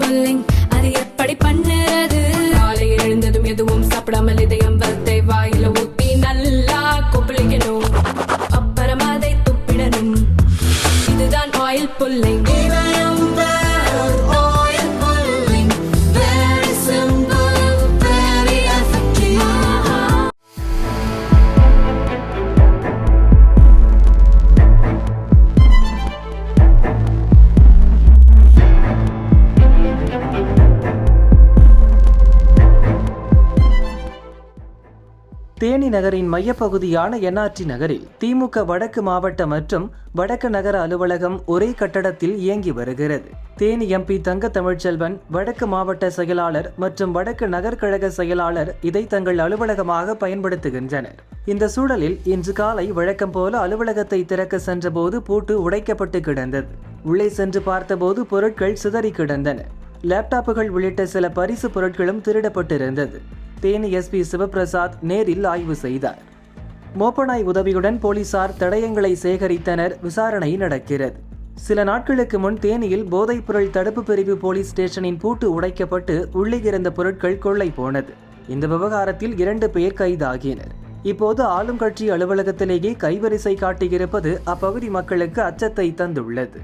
Pulling அது எப்படி பண்ணுறது? காலையில் எழுந்ததும் எதுவும் சாப்பிடாமல் இதயம் வளத்தை வாயில ஊத்தி நல்லா கொப்பளிக்கணும், அப்புறம் அதை துப்பிடணும். இதுதான் ஆயில் புல்லிங். தேனி நகரின் மையப்பகுதியான என்ஆர்டி நகரில் திமுக வடக்கு மாவட்ட மற்றும் வடக்கு நகர அலுவலகம் ஒரே கட்டடத்தில் இயங்கி வருகிறது. தேனி எம்பி தங்க தமிழ்ச்செல்வன், வடக்கு மாவட்ட செயலாளர் மற்றும் வடக்கு நகர்கழக செயலாளர் இதை தங்கள் அலுவலகமாக பயன்படுத்துகின்றனர். இந்த சூழலில் இன்று காலை வழக்கம் போல அலுவலகத்தை திறக்க சென்றபோது பூட்டு உடைக்கப்பட்டு கிடந்தது. உள்ளே சென்று பார்த்தபோது பொருட்கள் சிதறி கிடந்தன. லேப்டாப்புகள் உள்ளிட்ட சில பரிசு பொருட்களும் திருடப்பட்டிருந்தது. தேனி எஸ்பி சிவபிரசாத் நேரில் ஆய்வு செய்தார். மோப்பனாய் உதவியுடன் போலீசார் தடயங்களை சேகரித்தனர். விசாரணை நடக்கிறது. சில நாட்களுக்கு முன் தேனியில் போதைப்பொருள் தடுப்பு பிரிவு போலீஸ் ஸ்டேஷனின் பூட்டு உடைக்கப்பட்டு உள்ளே இருந்த பொருட்கள் கொள்ளை போனது. இந்த விவகாரத்தில் 2 பேர் கைதாகினர். இப்போது ஆளும் கட்சி அலுவலகத்திலேயே கைவரிசை காட்டியிருப்பது அப்பகுதி மக்களுக்கு அச்சத்தை தந்துள்ளது.